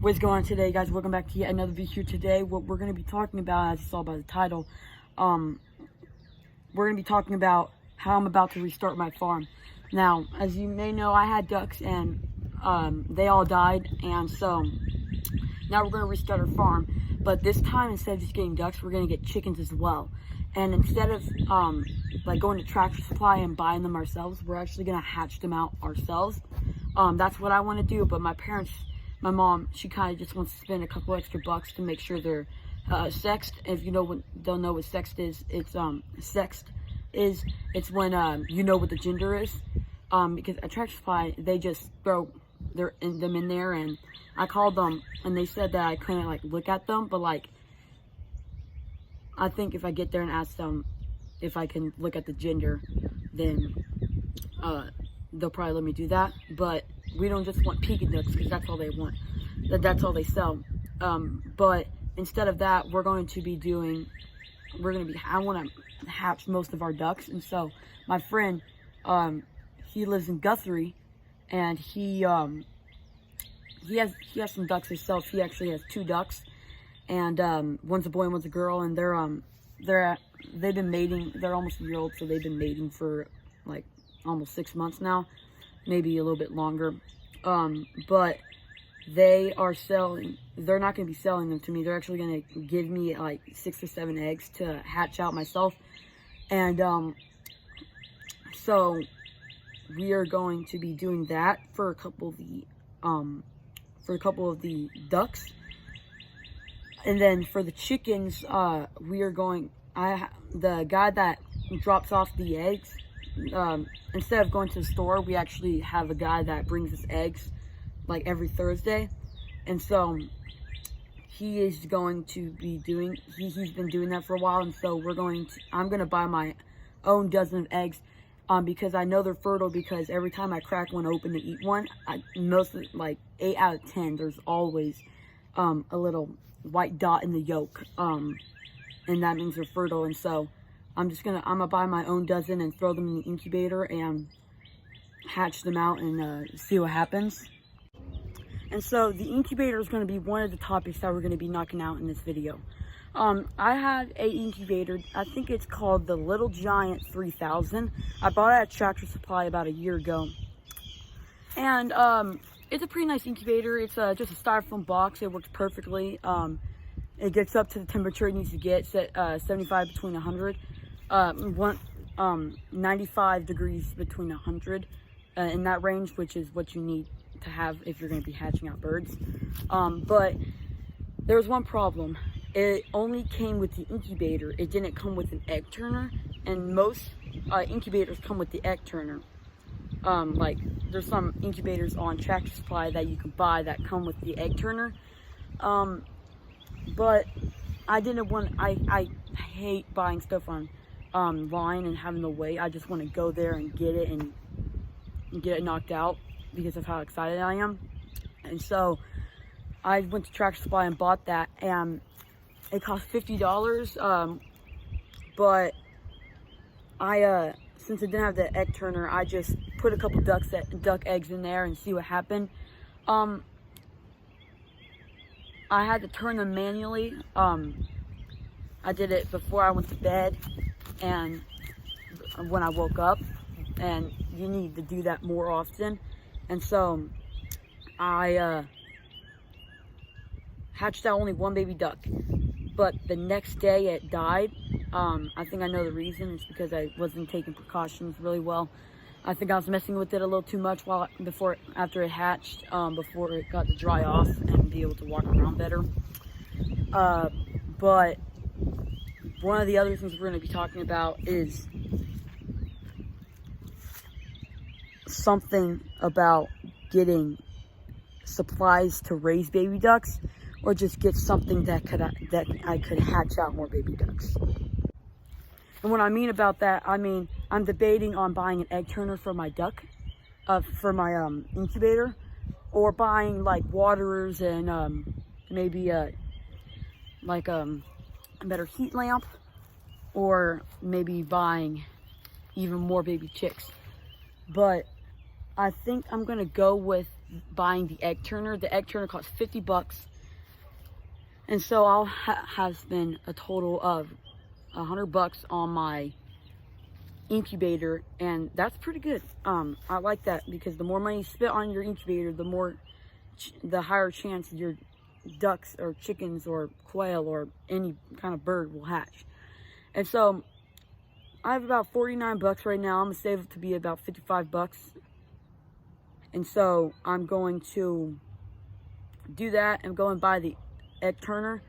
What's going on today, guys? Welcome back to yet another video. Today, what we're going to be talking about, as you saw by the title, we're going to be talking about how I'm about to restart my farm. Now, as you may know, I had ducks and they all died, and so now we're going to restart our farm. But this time, instead of just getting ducks, we're going to get chickens as well. And instead of like going to Tractor Supply and buying them ourselves, we're actually going to hatch them out ourselves. That's what I want to do, but my mom, she kind of just wants to spend a couple extra bucks to make sure they're sexed. If you don't know what sexed is, it's it's when you know what the gender is. Because at Tractor Supply, they just throw them in there, and I called them and they said that I couldn't like look at them, but like I think if I get there and ask them if I can look at the gender, then they'll probably let me do that. But we don't just want Pekin ducks because that's all they want. That's all they sell. But instead of that, I want to hatch most of our ducks. And so my friend, he lives in Guthrie, and he has some ducks himself. He actually has 2 ducks, and one's a boy and one's a girl, and they've been mating. They're almost a year old, so they've been mating for like almost 6 months now, maybe a little bit longer. But they're not going to be selling them to me. They're actually going to give me like 6 or 7 eggs to hatch out myself. And so we are going to be doing that for a couple of the ducks. And then for the chickens, the guy that drops off the eggs, instead of going to the store, we actually have a guy that brings us eggs like every Thursday. And so he is going to be he's been doing that for a while, and so I'm going to buy my own dozen of eggs, because I know they're fertile, because every time I crack one open to eat one, like 8 out of 10, there's always a little white dot in the yolk, and that means they're fertile. And so I'm gonna buy my own dozen and throw them in the incubator and hatch them out and see what happens. And so the incubator is going to be one of the topics that we're going to be knocking out in this video. I had a incubator. I think it's called the Little Giant 3000. I bought it at Tractor Supply about a year ago, and it's a pretty nice incubator. It's just a styrofoam box. It works perfectly. It gets up to the temperature it needs to get, set 75 between 100, 95 degrees between 100, in that range, which is what you need to have if you're going to be hatching out birds. But there was one problem. It only came with the incubator. It didn't come with an egg turner, and most incubators come with the egg turner. Like there's some incubators on Tractor Supply that you can buy that come with the egg turner. But I hate buying stuff online and having to wait. I just want to go there and get it and get it knocked out because of how excited I am. And so I went to Tractor Supply and bought that, and it cost $50. But since it didn't have the egg turner, I just put a couple duck eggs in there and see what happened. I had to turn them manually. I did it before I went to bed and when I woke up, and you need to do that more often. And so I hatched out only 1 baby duck, but the next day it died. I think I know the reason. It's because I wasn't taking precautions really well. I think I was messing with it a little too much after it hatched, before it got to dry off and be able to walk around better. But one of the other things we're going to be talking about is something about getting supplies to raise baby ducks, or just get something that I could hatch out more baby ducks. And what I mean about that, I'm debating on buying an egg turner for my for my incubator, or buying like waterers and maybe a better heat lamp, or maybe buying even more baby chicks. But I think I'm gonna go with buying the egg turner. The egg turner costs $50, and so I'll have spent a total of $100 on my incubator, and that's pretty good. I like that because the more money you spend on your incubator, the higher chance your ducks or chickens or quail or any kind of bird will hatch. And so I have about $49 right now. I'm gonna save it to be about $55, and so I'm going to do that and go and buy the egg turner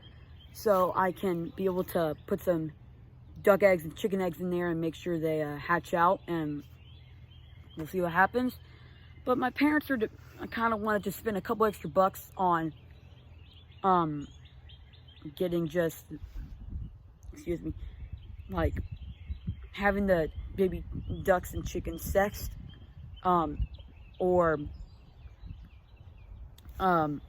so I can be able to put some duck eggs and chicken eggs in there and make sure they hatch out, and we'll see what happens. But my parents I kind of wanted to spend a couple extra bucks on getting just, excuse me, like having the baby ducks and chickens sexed, or have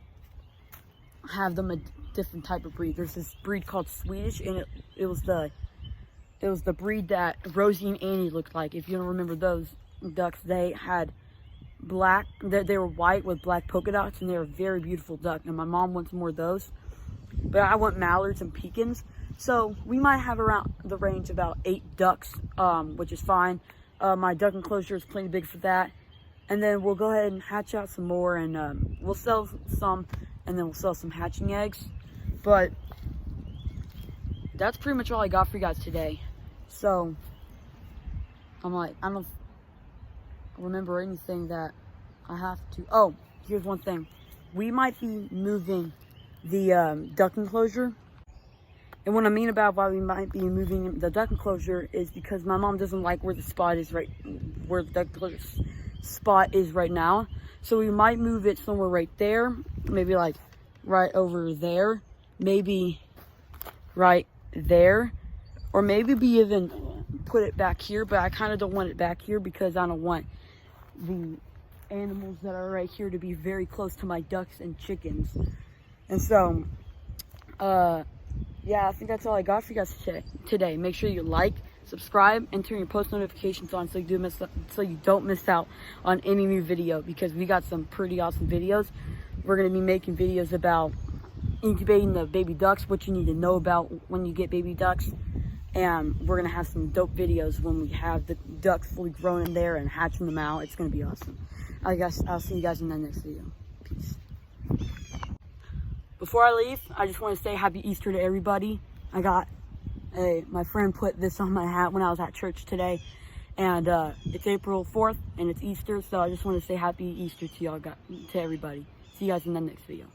them a different type of breed. There's this breed called Swedish, and it was the breed that Rosie and Annie looked like. If you don't remember those ducks, they had black, they were white with black polka dots, and they were a very beautiful duck. And my mom wants more of those, but I want mallards and pecans. So we might have around the range about 8 ducks, which is fine. My duck enclosure is plenty big for that. And then we'll go ahead and hatch out some more, and we'll sell some, and then we'll sell some hatching eggs. But that's pretty much all I got for you guys today. So I'm like, I don't remember anything that I have to. Oh, here's one thing. We might be moving the duck enclosure. And what I mean about why we might be moving the duck enclosure is because my mom doesn't like where the spot is where the duck enclosure spot is right now. So we might move it somewhere right there, maybe like right over there, maybe right there, or maybe we even put it back here. But I kind of don't want it back here because I don't want the animals that are right here to be very close to my ducks and chickens. And so yeah, I think that's all I got for you guys today. Make sure you like, subscribe, and turn your post notifications on so you don't miss out on any new video, because we got some pretty awesome videos. We're going to be making videos about incubating the baby ducks, what you need to know about when you get baby ducks, and we're going to have some dope videos when we have the ducks fully grown in there and hatching them out. It's going to be awesome. I guess I'll see you guys in the next video. Peace. Before I leave, I just want to say happy Easter to everybody. My friend put this on my hat when I was at church today, and it's April 4th and it's Easter, so I just want to say happy Easter to y'all, to everybody. See you guys in the next video.